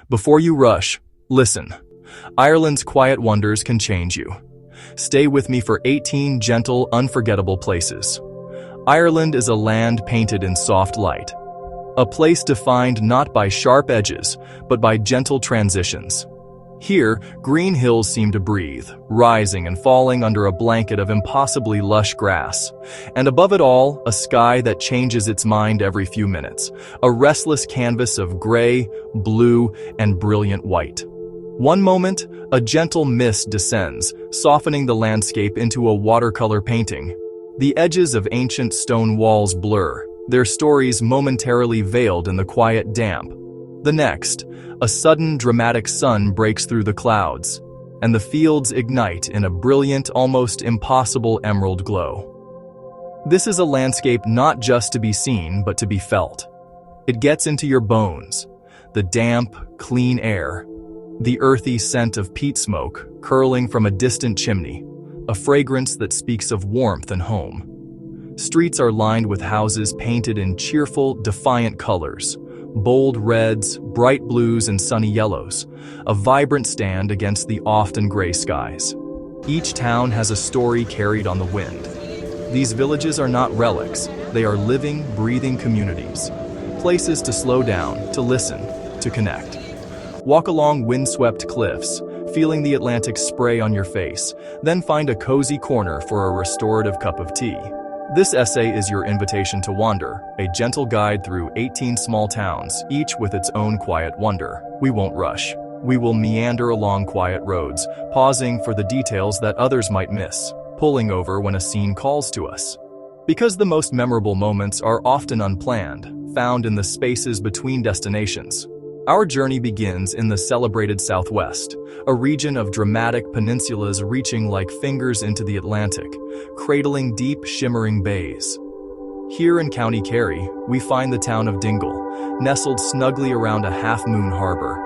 Before you rush, listen. Ireland's quiet wonders can change you. Stay with me for 18 gentle, unforgettable places. Ireland is a land painted in soft light. A place defined not by sharp edges, but by gentle transitions. Here, green hills seem to breathe, rising and falling under a blanket of impossibly lush grass. And above it all, a sky that changes its mind every few minutes, a restless canvas of gray, blue, and brilliant white. One moment, a gentle mist descends, softening the landscape into a watercolor painting. The edges of ancient stone walls blur, their stories momentarily veiled in the quiet damp. The next, a sudden dramatic sun breaks through the clouds, and the fields ignite in a brilliant, almost impossible emerald glow. This is a landscape not just to be seen, but to be felt. It gets into your bones. The damp, clean air, the earthy scent of peat smoke curling from a distant chimney, a fragrance that speaks of warmth and home. Streets are lined with houses painted in cheerful, defiant colors, bold reds, bright blues, and sunny yellows, a vibrant stand against the often gray skies. Each town has a story carried on the wind. These villages are not relics, they are living, breathing communities, places to slow down, to listen, to connect. Walk along windswept cliffs, feeling the Atlantic spray on your face, then find a cozy corner for a restorative cup of tea. This essay is your invitation to wander, a gentle guide through 18 small towns, each with its own quiet wonder. We won't rush. We will meander along quiet roads, pausing for the details that others might miss, pulling over when a scene calls to us. Because the most memorable moments are often unplanned, found in the spaces between destinations. Our journey begins in the celebrated Southwest, a region of dramatic peninsulas reaching like fingers into the Atlantic, cradling deep, shimmering bays. Here in County Kerry, we find the town of Dingle, nestled snugly around a half-moon harbor.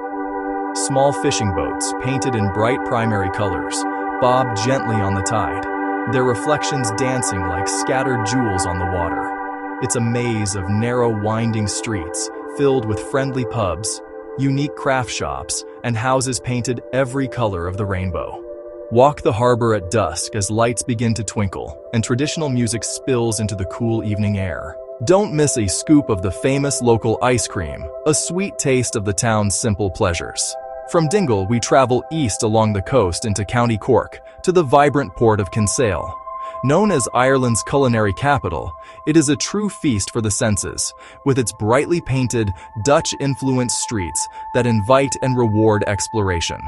Small fishing boats, painted in bright primary colors, bob gently on the tide, their reflections dancing like scattered jewels on the water. It's a maze of narrow, winding streets, filled with friendly pubs, unique craft shops, and houses painted every color of the rainbow. Walk the harbor at dusk as lights begin to twinkle, and traditional music spills into the cool evening air. Don't miss a scoop of the famous local ice cream, a sweet taste of the town's simple pleasures. From Dingle, we travel east along the coast into County Cork, to the vibrant port of Kinsale. Known as Ireland's culinary capital, it is a true feast for the senses, with its brightly painted, Dutch-influenced streets that invite and reward exploration.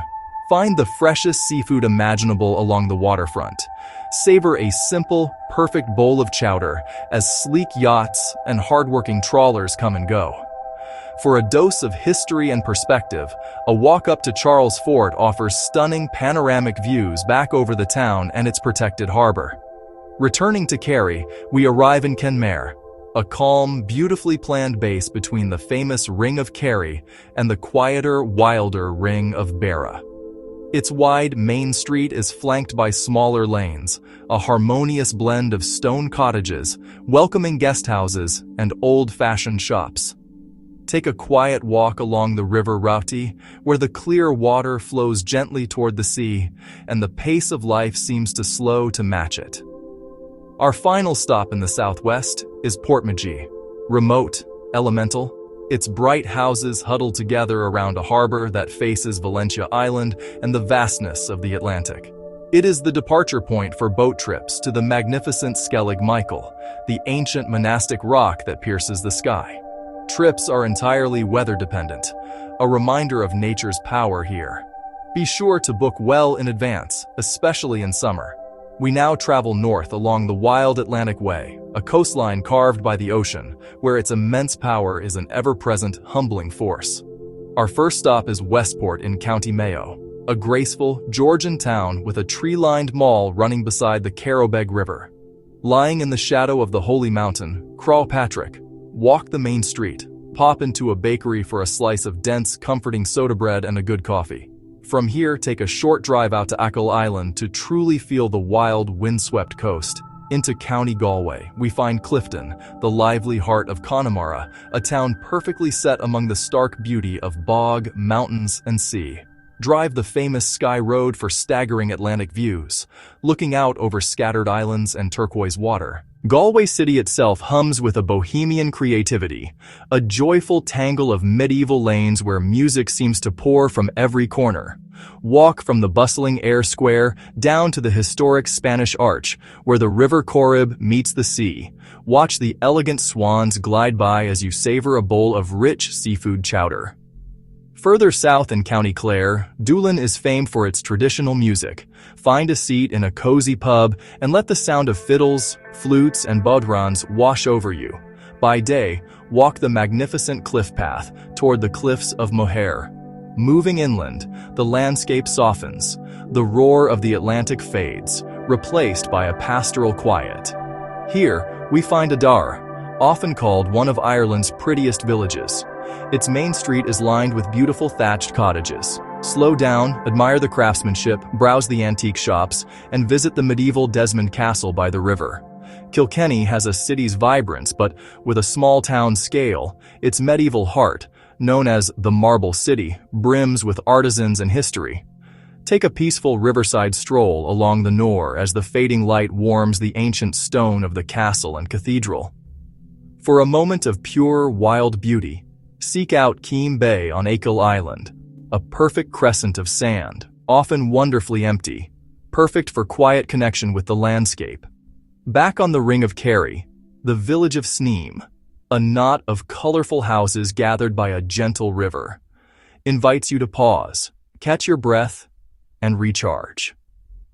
Find the freshest seafood imaginable along the waterfront. Savor a simple, perfect bowl of chowder as sleek yachts and hardworking trawlers come and go. For a dose of history and perspective, a walk up to Charles Fort offers stunning panoramic views back over the town and its protected harbor. Returning to Kerry, we arrive in Kenmare, a calm, beautifully planned base between the famous Ring of Kerry and the quieter, wilder Ring of Beara. Its wide main street is flanked by smaller lanes, a harmonious blend of stone cottages, welcoming guesthouses, and old-fashioned shops. Take a quiet walk along the River Routy, where the clear water flows gently toward the sea, and the pace of life seems to slow to match it. Our final stop in the southwest is Portmagee, remote, elemental, its bright houses huddled together around a harbor that faces Valentia Island and the vastness of the Atlantic. It is the departure point for boat trips to the magnificent Skellig Michael, the ancient monastic rock that pierces the sky. Trips are entirely weather-dependent, a reminder of nature's power here. Be sure to book well in advance, especially in summer. We now travel north along the wild Atlantic Way, a coastline carved by the ocean, where its immense power is an ever-present, humbling force. Our first stop is Westport in County Mayo, a graceful, Georgian town with a tree-lined mall running beside the Carrowbeg River. Lying in the shadow of the Holy Mountain, Crawpatrick, walk the main street, pop into a bakery for a slice of dense, comforting soda bread and a good coffee. From here, take a short drive out to Achill Island to truly feel the wild, windswept coast. Into County Galway, we find Clifton, the lively heart of Connemara, a town perfectly set among the stark beauty of bog, mountains, and sea. Drive the famous Skye Road for staggering Atlantic views, looking out over scattered islands and turquoise water. Galway city itself hums with a bohemian creativity, a joyful tangle of medieval lanes where music seems to pour from every corner. Walk from the bustling Eyre Square down to the historic Spanish Arch, where the River Corrib meets the sea. Watch the elegant swans glide by as you savor a bowl of rich seafood chowder. Further south in County Clare, Dublin is famed for its traditional music. Find a seat in a cozy pub and let the sound of fiddles, flutes, and bodhráns wash over you. By day, walk the magnificent cliff path toward the cliffs of Moher. Moving inland, the landscape softens. The roar of the Atlantic fades, replaced by a pastoral quiet. Here, we find Adar, often called one of Ireland's prettiest villages. Its main street is lined with beautiful thatched cottages. Slow down, admire the craftsmanship, browse the antique shops, and visit the medieval Desmond Castle by the river. Kilkenny has a city's vibrance, but with a small town scale. Its medieval heart, known as the Marble City, brims with artisans and history. Take a peaceful riverside stroll along the Nore as the fading light warms the ancient stone of the castle and cathedral. For a moment of pure, wild beauty, seek out Keem Bay on Achill Island, a perfect crescent of sand, often wonderfully empty, perfect for quiet connection with the landscape. Back on the Ring of Kerry, the village of Sneem, a knot of colorful houses gathered by a gentle river, invites you to pause, catch your breath, and recharge.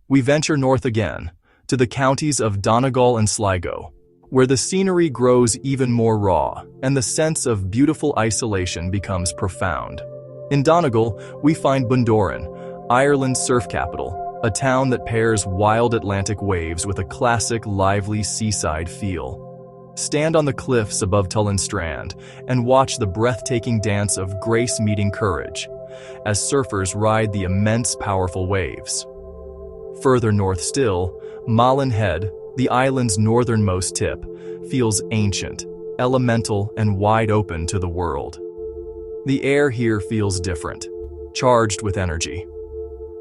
We venture north again, to the counties of Donegal and Sligo, where the scenery grows even more raw, and the sense of beautiful isolation becomes profound. In Donegal, we find Bundoran, Ireland's surf capital, a town that pairs wild Atlantic waves with a classic, lively seaside feel. Stand on the cliffs above Tullen Strand and watch the breathtaking dance of grace meeting courage, as surfers ride the immense, powerful waves. Further north still, Malin Head, the island's northernmost tip, feels ancient, elemental, and wide open to the world. The air here feels different, charged with energy.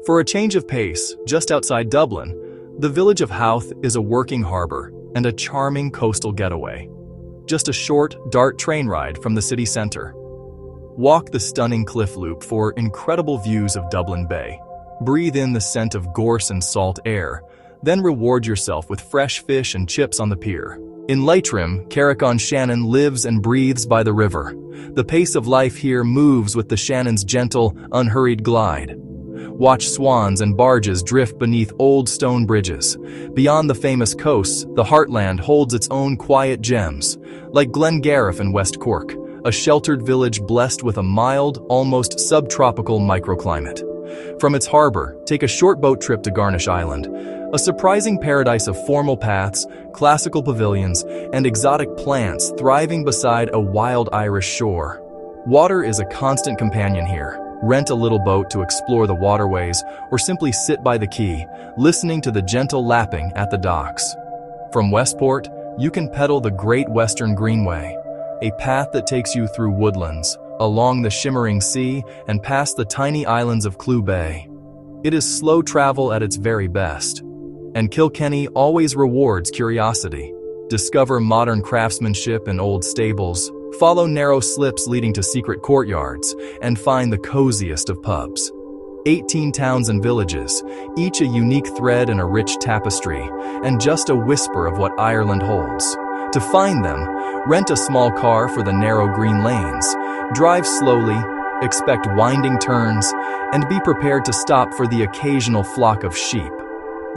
For a change of pace, just outside Dublin, the village of Howth is a working harbor and a charming coastal getaway. Just a short, dart train ride from the city center. Walk the stunning cliff loop for incredible views of Dublin Bay. Breathe in the scent of gorse and salt air, then reward yourself with fresh fish and chips on the pier. In Leitrim, Carrick-on-Shannon lives and breathes by the river. The pace of life here moves with the Shannon's gentle, unhurried glide. Watch swans and barges drift beneath old stone bridges. Beyond the famous coasts, the heartland holds its own quiet gems, like Glengariff in West Cork, a sheltered village blessed with a mild, almost subtropical microclimate. From its harbor, take a short boat trip to Garnish Island, a surprising paradise of formal paths, classical pavilions, and exotic plants thriving beside a wild Irish shore. Water is a constant companion here. Rent a little boat to explore the waterways, or simply sit by the quay, listening to the gentle lapping at the docks. From Westport, you can pedal the Great Western Greenway, a path that takes you through woodlands, along the shimmering sea, and past the tiny islands of Clew Bay. It is slow travel at its very best. And Kilkenny always rewards curiosity. Discover modern craftsmanship in old stables, follow narrow slips leading to secret courtyards, and find the coziest of pubs. 18 towns and villages, each a unique thread in a rich tapestry, and just a whisper of what Ireland holds. To find them, rent a small car for the narrow green lanes, drive slowly, expect winding turns, and be prepared to stop for the occasional flock of sheep.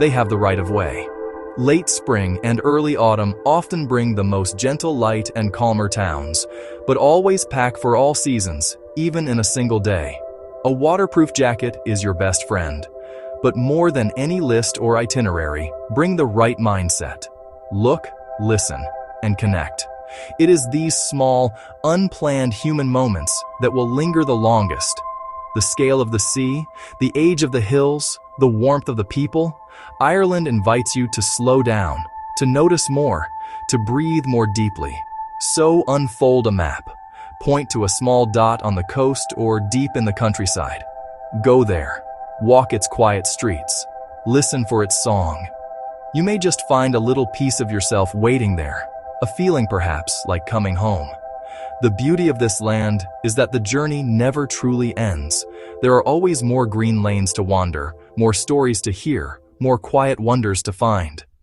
They have the right of way. Late spring and early autumn often bring the most gentle light and calmer towns, but always pack for all seasons, even in a single day. A waterproof jacket is your best friend. But more than any list or itinerary, bring the right mindset. Look, listen, and connect. It is these small, unplanned human moments that will linger the longest. The scale of the sea, the age of the hills, the warmth of the people. Ireland invites you to slow down, to notice more, to breathe more deeply. So unfold a map. Point to a small dot on the coast or deep in the countryside. Go there. Walk its quiet streets. Listen for its song. You may just find a little piece of yourself waiting there, a feeling perhaps like coming home. The beauty of this land is that the journey never truly ends. There are always more green lanes to wander, more stories to hear, more quiet wonders to find.